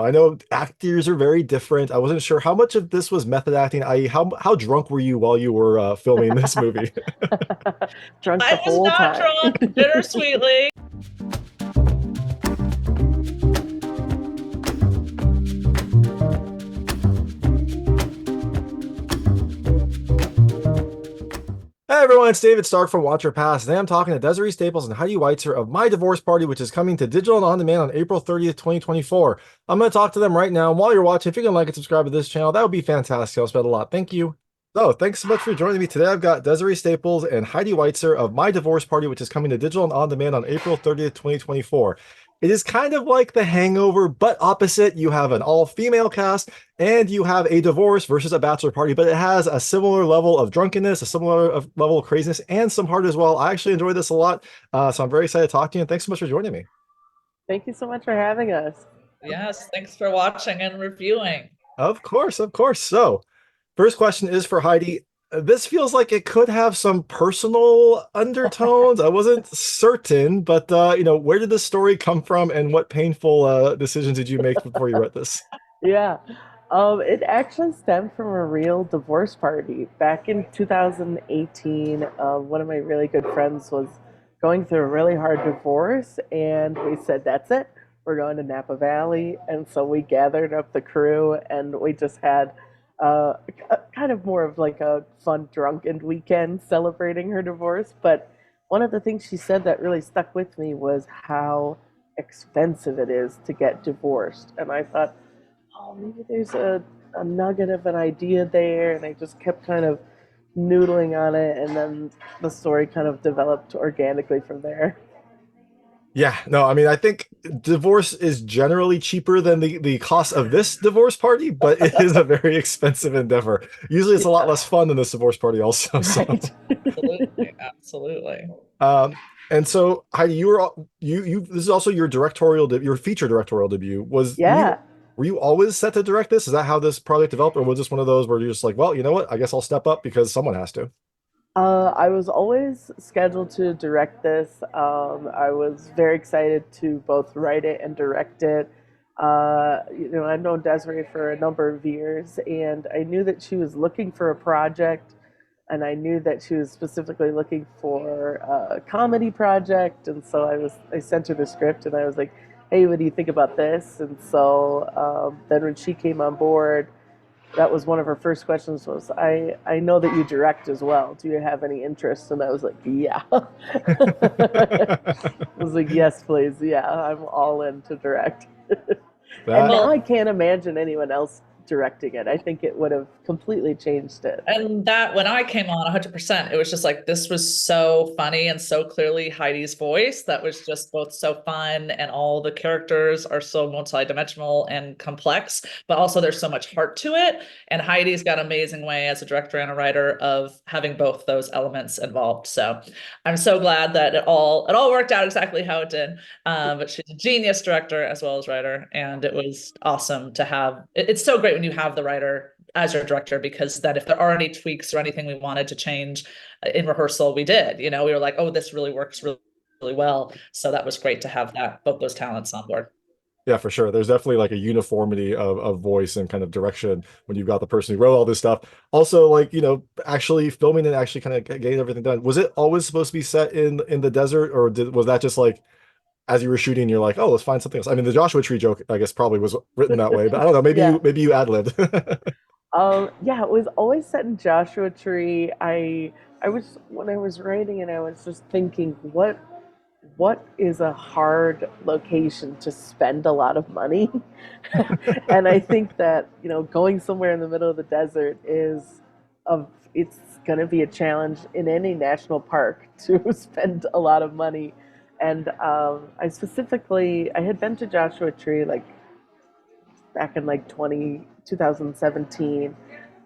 I know actors are very different. I wasn't sure how much of this was method acting, i.e., how drunk were you while you were filming this movie? Drunk the I was whole not time. drunk, bittersweetly. Hey everyone, it's David Stark from Watch Your Past. Today I'm talking to Desiree Staples and Heidi Weitzer of My Divorce Party, which is coming to digital and on demand on April 30th, 2024. I'm going to talk to them right now. And while you're watching, if you can like and subscribe to this channel, that would be fantastic. I'll spend a lot. Thank you. So, thanks so much for joining me today. I've got Desiree Staples and Heidi Weitzer of My Divorce Party, which is coming to digital and on demand on April 30th, 2024. It is kind of like The Hangover, but opposite. You have an all-female cast, and you have a divorce versus a bachelor party, but it has a similar level of drunkenness, a similar level of craziness, and some heart as well. I actually enjoyed this a lot, so I'm very excited to talk to you, and thanks so much for joining me. Thank you so much for having us. Yes, thanks for watching and reviewing. Of course, of course. So, first question is for Heidi. This feels like it could have some personal undertones. I wasn't certain, but where did this story come from, and what painful decisions did you make before you wrote this? Yeah. It actually stemmed from a real divorce party. Back in 2018, one of my really good friends was going through a really hard divorce, and we said, that's it. We're going to Napa Valley. And so we gathered up the crew, and we just had kind of more of like a fun, drunken weekend celebrating her divorce. But one of the things she said that really stuck with me was how expensive it is to get divorced. And I thought, oh, maybe there's a nugget of an idea there. And I just kept kind of noodling on it. And then the story kind of developed organically from there. Yeah, no, I mean, I think divorce is generally cheaper than the cost of this divorce party, but it is a very expensive endeavor. Usually it's a lot Yeah, less fun than this divorce party also. So, right. Absolutely, absolutely. um, and so Heidi, you were this is also your your feature directorial debut. Yeah. Were you always set to direct this? Is that how this project developed, or was this one of those where you're just like, well, you know what? I guess I'll step up because someone has to. I was always scheduled to direct this. I was very excited to both write it and direct it. I've known Desiree for a number of years, and I knew that she was looking for a project, and I knew that she was specifically looking for a comedy project. And so I sent her the script, and I was like, "Hey, what do you think about this?" And so then when she came on board, that was one of her first questions was, I know that you direct as well. Do you have any interest? And I was like, yeah. I was like, yes, please. Yeah, I'm all in to direct. And That now Well, I can't imagine anyone else directing it. I think it would have completely changed it. and that when I came on 100%, it was just like this was so funny and so clearly Heidi's voice that was just both so fun and all the characters are so multidimensional and complex, but also there's so much heart to it. And Heidi's got an amazing way as a director and a writer of having both those elements involved. So I'm so glad that it all worked out exactly how it did. But she's a genius director as well as writer, and it was awesome to have. It's so great when you have the writer as your director because then if there are any tweaks or anything we wanted to change in rehearsal, we did. We were like, oh, this really works really, really well. So that was great to have that both those talents on board. Yeah, for sure. There's definitely like a uniformity of voice and kind of direction when you've got the person who wrote all this stuff. Also, like, actually filming and actually kind of getting everything done. Was it always supposed to be set in the desert, or was that just like as you were shooting, you're like, oh, let's find something else? I mean, the Joshua Tree joke, I guess, probably was written that way, but I don't know. Maybe Yeah. you ad-libbed. Yeah, it was always set in Joshua Tree. I was when I was writing it, I was just thinking, what is a hard location to spend a lot of money? And I think that, going somewhere in the middle of the desert of it's going to be a challenge in any national park to spend a lot of money. And I had been to Joshua Tree like back in like 2017,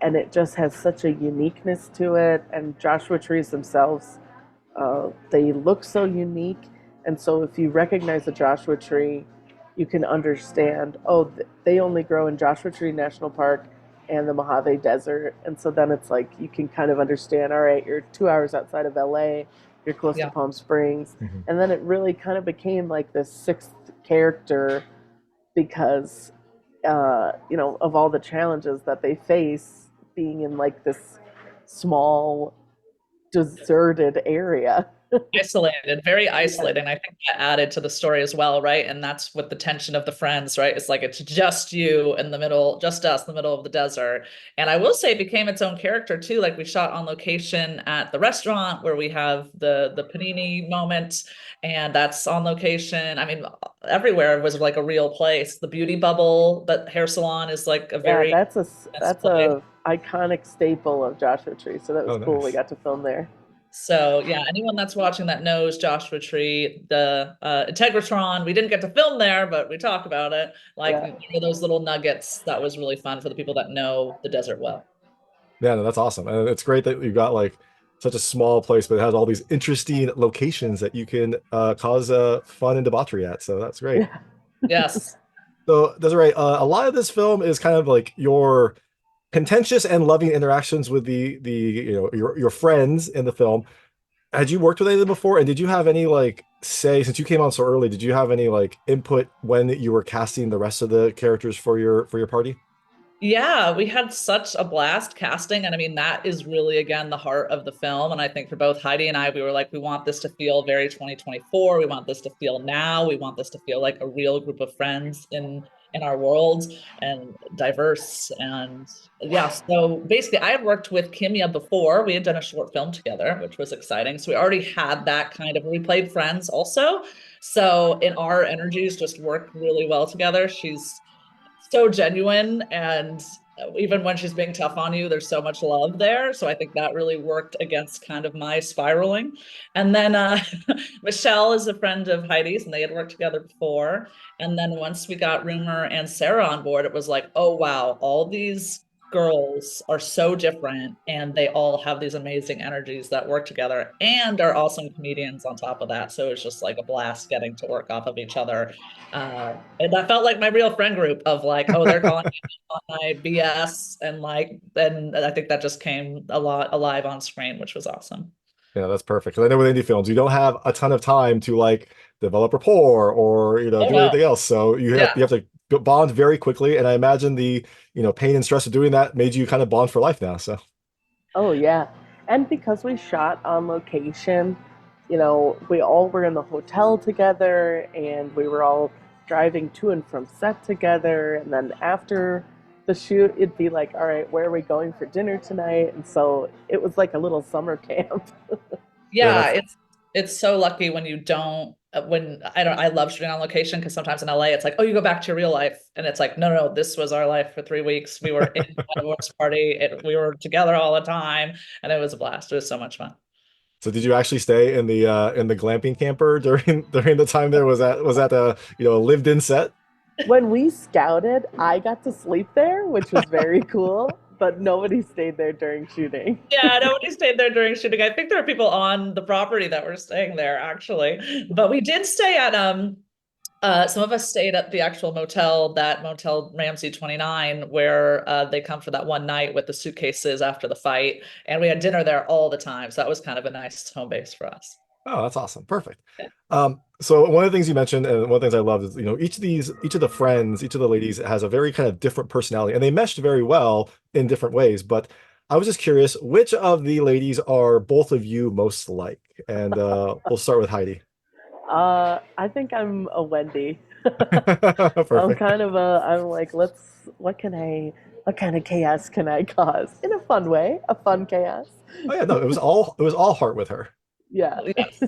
and it just has such a uniqueness to it. And Joshua trees themselves, they look so unique. And so if you recognize a Joshua tree, you can understand, oh, they only grow in Joshua Tree National Park and the Mojave Desert. And so then it's like you can kind of understand, all right, you're 2 hours outside of LA, you're close to Yeah. Palm Springs. Mhm. And then it really kind of became like this sixth character because of all the challenges that they face being in like this small, deserted area. Isolated, very Yeah, isolated. And I think that added to the story as well, right? And that's what the tension of the friends, right? It's like it's just you in the middle, just us in the middle of the desert. And I will say it became its own character too. Like we shot on location at the restaurant where we have the panini moment, and that's on location. I mean, everywhere was like a real place. The beauty bubble, that hair salon is like a yeah, very nice that's place. a iconic staple of Joshua Tree. So that was Oh, cool. We nice. got to film there. So yeah, anyone that's watching that knows Joshua Tree, the Integratron. We didn't get to film there, but we talk about it. Like Yeah, there are those little nuggets that was really fun for the people that know the desert well. Yeah, no, that's awesome. And it's great that you've got like such a small place, but it has all these interesting locations that you can cause fun and debauchery at. So that's great. yeah, Yes. So Desiree, a lot of this film is kind of like your contentious and loving interactions with the your friends in the film. Had you worked with any of them before? And did you have any like say, since you came on so early, did you have any like input when you were casting the rest of the characters for your party? Yeah, we had such a blast casting. And I mean, that is really, again, the heart of the film. And I think for both Heidi and I, we were like, we want this to feel very 2024. We want this to feel now. We want this to feel like a real group of friends in our world and diverse. And yeah, so basically, I had worked with Kimia before. We had done a short film together, which was exciting. So we already had that kind of, we played friends also. So in our energies just worked really well together. She's so genuine, and even when she's being tough on you, there's so much love there. So I think that really worked against kind of my spiraling. And then Michelle is a friend of Heidi's, and they had worked together before. And then once we got Rumer and Sarah on board, it was like, oh wow, all these girls are so different, and they all have these amazing energies that work together and are awesome comedians on top of that. So it's just like a blast getting to work off of each other. And that felt like my real friend group of like, oh, they're calling me on my BS, and like, and I think that just came a lot alive on screen, which was awesome. Yeah, that's perfect. Because I know with indie films, you don't have a ton of time to like develop rapport or Oh do no, anything else. So yeah. you have to bond very quickly. And I imagine the pain and stress of doing that made you kind of bond for life now. So oh yeah. And because we shot on location, we all were in the hotel together and we were all driving to and from set together. And then after the shoot, it'd be like, all right, where are we going for dinner tonight? And so it was like a little summer camp. yeah, Yeah, that's it's so lucky when you don't when I don't I love shooting on location because sometimes in LA it's like, oh, you go back to your real life, and it's like, no, no, no, this was our life for 3 weeks. We were in a divorce party, we were together all the time, and it was a blast. It was so much fun. so did you actually stay in the glamping camper during during the time there? Was that a a lived in set? When we scouted, I got to sleep there, which was very cool, but nobody stayed there during shooting. Yeah, nobody stayed there during shooting. I think there are people on the property that were staying there actually. But we did stay at some of us stayed at the actual motel, that Motel Ramsey 29, where they come for that one night with the suitcases after the fight. And we had dinner there all the time. So that was kind of a nice home base for us. Oh, that's awesome. Perfect. So one of the things you mentioned, and one of the things I love is, each of the friends, each of the ladies has a very kind of different personality, and they meshed very well in different ways. But I was just curious, which of the ladies are both of you most like? And we'll start with Heidi. I think I'm a Wendy. Perfect. I'm like, what kind of chaos can I cause in a fun way? A fun chaos. Oh yeah, no, it was all heart with her. Yeah. Yes.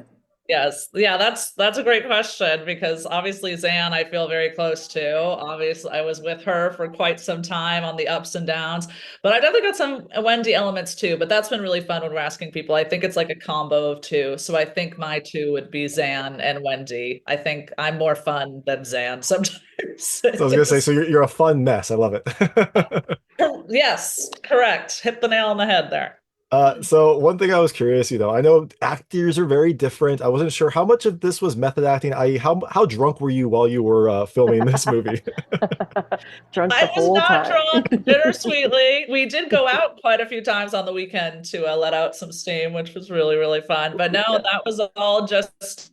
Yes. Yeah, that's a great question because obviously Xan I feel very close to. Obviously, I was with her for quite some time on the ups and downs, but I definitely got some Wendy elements too. But that's been really fun when we're asking people. I think it's like a combo of two. So I think my two would be Xan and Wendy. I think I'm more fun than Xan sometimes. So I was gonna say, so you're a fun mess. I love it. Yes, correct. Hit the nail on the head there. So one thing I was curious, I know actors are very different. I wasn't sure how much of this was method acting, i.e., how drunk were you while you were filming this movie? Drunk the I was whole not time. drunk, bittersweetly. We did go out quite a few times on the weekend to let out some steam, which was really, really fun. But no, Yeah. that was all just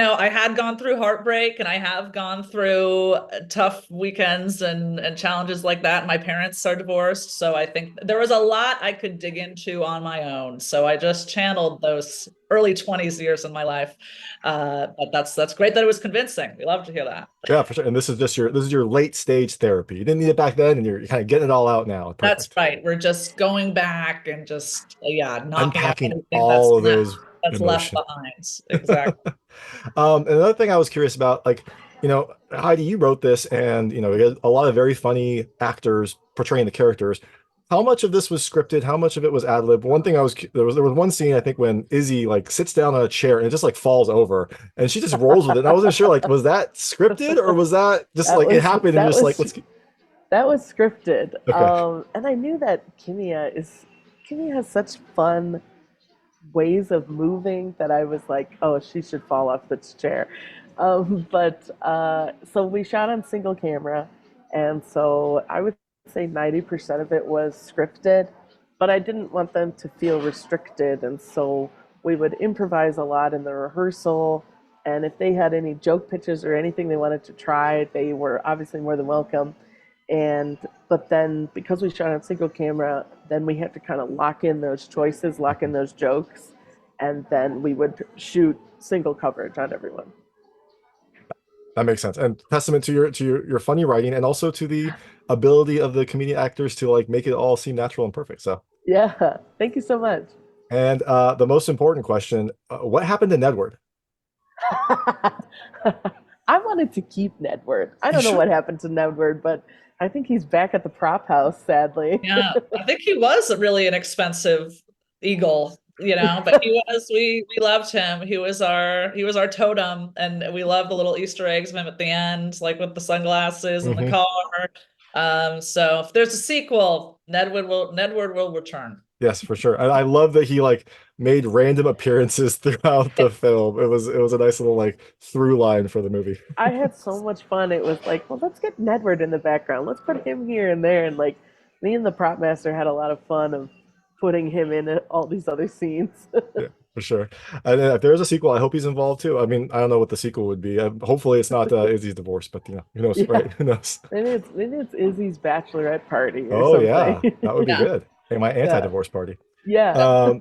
I had gone through heartbreak and I have gone through tough weekends and challenges like that. My parents are divorced, so I think there was a lot I could dig into on my own. So I just channeled those early 20s years in my life. But that's great that it was convincing. We love to hear that. Yeah, for sure. And this is your late stage therapy. You didn't need it back then, and you're kind of getting it all out now. That's Perfect. right. We're just going back and just knocking out Unpacking everything all of those that's left emotions. behind. Exactly. Another thing I was curious about, like, Heidi, you wrote this, and we get a lot of very funny actors portraying the characters. How much of this was scripted? How much of it was ad lib? One thing there was one scene I think when Izzy like sits down on a chair and it just like falls over, and she just rolls with it. And I wasn't sure, like, was that scripted or was that just like it happened and just like let's keep... That was scripted. Okay. And I knew that Kimia has such fun ways of moving that I was like, oh, she should fall off this chair. But so we shot on single camera, and so I would say 90% of it was scripted, but I didn't want them to feel restricted, and so we would improvise a lot in the rehearsal. And if they had any joke pitches or anything they wanted to try, they were obviously more than welcome. And but then because we shot on single camera, then we had to kind of lock in those choices, lock in those jokes, and then we would shoot single coverage on everyone. That makes sense. And testament to your funny writing and also to the ability of the comedian actors to like make it all seem natural and perfect. So, Yeah, thank you so much. and the most important question, what happened to Nedward? I wanted to keep Nedward. I You don't know should. what happened to Nedward, but I think he's back at the prop house, sadly. Yeah, I think he was a really inexpensive eagle, but we loved him. He was our totem, and we loved the little Easter eggs of him at the end, like with the sunglasses and the Hmm. car. So if there's a sequel, Nedward will return. Yes, for sure. And I love that he like made random appearances throughout the film. It was a nice little like through line for the movie. I had so much fun. It was like, well, let's get Nedward in the background. Let's put him here and there. And like, me and the prop master had a lot of fun of putting him in all these other scenes. Yeah, for sure. And if there's a sequel, I hope he's involved too. I mean, I don't know what the sequel would be. Hopefully, it's not Izzy's divorce, but who knows, Yeah, right? Who knows? maybe it's Izzy's bachelorette party or Oh yeah, something. that would be Yeah. good. Hey, my Yeah, anti-divorce party. yeah. Um,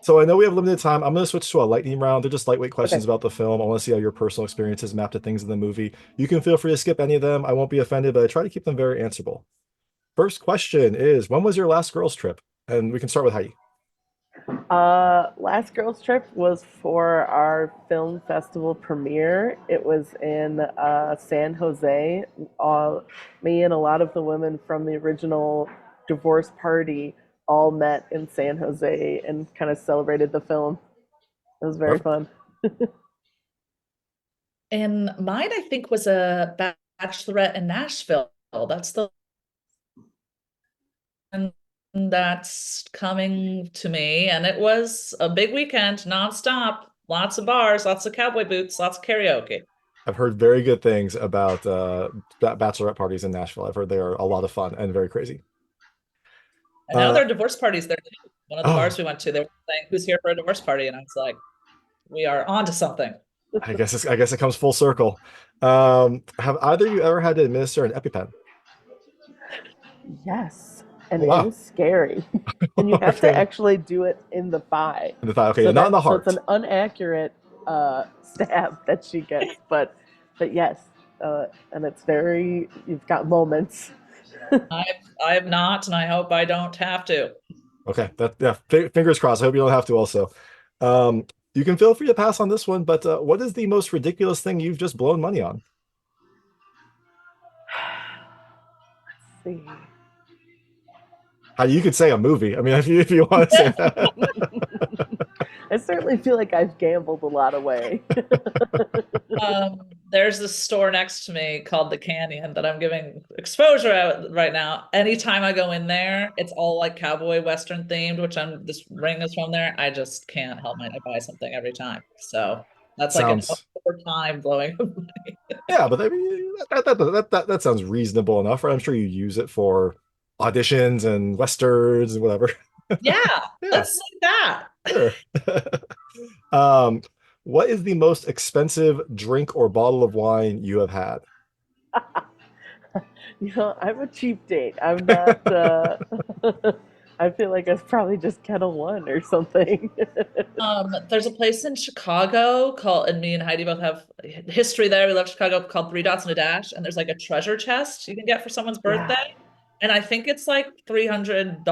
so I know we have limited time. I'm going to switch to a lightning round. They're just lightweight questions Okay. about the film. I want to see how your personal experiences map to things in the movie. You can feel free to skip any of them. I won't be offended, but I try to keep them very answerable. First question is, when was your last girls' trip? And we can start with Heidi. Last girls trip was for our film festival premiere. It was in San Jose. Me and a lot of the women from the original divorce party all met in San Jose and kind of celebrated the film. It was very Perfect. fun. And mine, I think, was a bachelorette in Nashville. That's the one that's coming to me. And it was a big weekend, nonstop, lots of bars, lots of cowboy boots, lots of karaoke. I've heard very good things about bachelorette parties in Nashville. I've heard they are a lot of fun and very crazy. And now Uh, there are divorce parties there too. One of the bars oh, we went to, they were saying, "Who's here for a divorce party?" And I was like, "We are on to something." I guess it comes full circle. Have either of you ever had to administer an EpiPen? Yes, Oh, and it wow. is scary. And you have to Okay. actually do it in the thigh. In the thigh. Okay, So not in the so it's heart. an inaccurate stab that she gets, but yes, and it's very you've got moments. I have not, and I hope I don't have to. Okay, that yeah, fingers crossed. I hope you don't have to also. You can feel free to pass on this one, but what is the most ridiculous thing you've just blown money on? See. You could say a movie. I mean, if you want to say that. I certainly feel like I've gambled a lot away. There's this store next to me called the Canyon that I'm giving exposure out right now. Anytime I go in there, it's all like cowboy western themed, which this ring is from there. I just can't help it. I buy something every time. So that's like an Sounds overtime blowing of money. Yeah, but I mean that sounds reasonable enough, right? I'm sure you use it for auditions and westerns and whatever. Yeah, Yeah, let's say that. sure. Um, What is the most expensive drink or bottle of wine you have had? I'm a cheap date. I'm not. I feel like it's probably just Kettle One or something. There's a place in Chicago called, and me and Heidi both have history there. We love Chicago, called Three Dots and a Dash, and there's like a treasure chest you can get for someone's Yeah, birthday. And I think it's like $300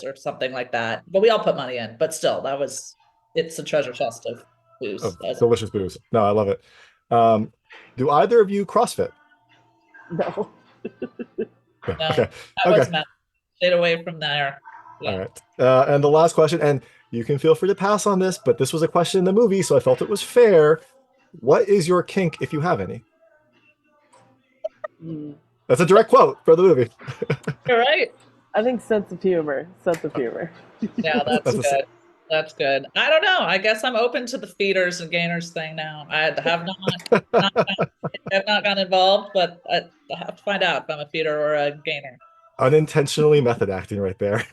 or something like that. But we all put money in. But still, it's a treasure chest of booze. Oh, delicious booze. No, I love it. Um, do either of you CrossFit? no. Yeah, No, okay. that was Okay. Matt. Stayed away from there. All Yeah. right. And the last question, and you can feel free to pass on this, but this was a question in the movie, so I felt it was fair. What is your kink if you have any? Mm. That's a direct quote for the movie. You're right. I think sense of humor. Sense of humor. Yeah, that's That's a, good. That's good. I don't know. I guess I'm open to the feeders and gainers thing now. I not, have not gotten involved, but I have to find out if I'm a feeder or a gainer. unintentionally method acting right there.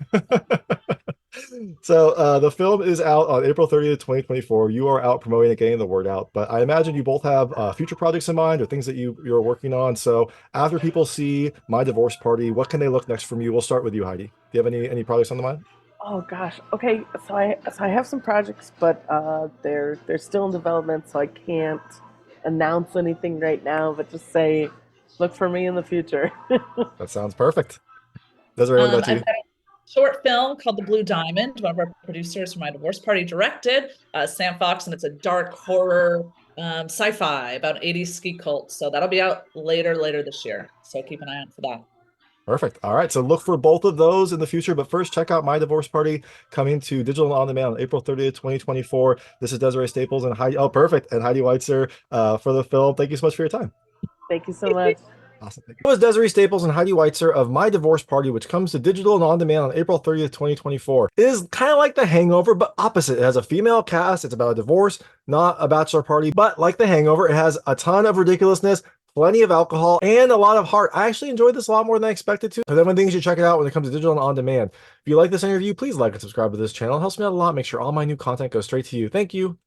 So the film is out on April 30th, 2024. You are out promoting and getting the word out, but I imagine you both have future projects in mind or things that you're working on. So after people see My Divorce Party, what can they look next from you? We'll start with you, Heidi. Do you have any projects on the mind? Oh gosh. Okay. So I have some projects, but they're still in development, so I can't announce anything right now. But just say, look for me in the future. That sounds perfect. Desiree, what about I've you? got a short film called The Blue Diamond. One of our producers from My Divorce Party directed, Sam Fox, and it's a dark horror sci-fi about an 80s ski cult. So that'll be out later this year. So keep an eye out for that. Perfect. All right. So look for both of those in the future. But first, check out My Divorce Party coming to digital and on demand on April 30th, 2024. This is Desiree Staples and Heidi. Oh, perfect. And Heidi Weitzer for the film. Thank you so much for your time. Thank you so much. Awesome. Thank you. That was Desiree Staples and Heidi Weitzer of My Divorce Party, which comes to digital and on demand on April 30th, 2024. It is kind of like The Hangover, but opposite. It has a female cast. It's about a divorce, not a bachelor party. But like The Hangover, it has a ton of ridiculousness, plenty of alcohol, and a lot of heart. I actually enjoyed this a lot more than I expected to. So then one thing you should check it out when it comes to digital and on demand. If you like this interview, please like and subscribe to this channel. It helps me out a lot. Make sure all my new content goes straight to you. Thank you.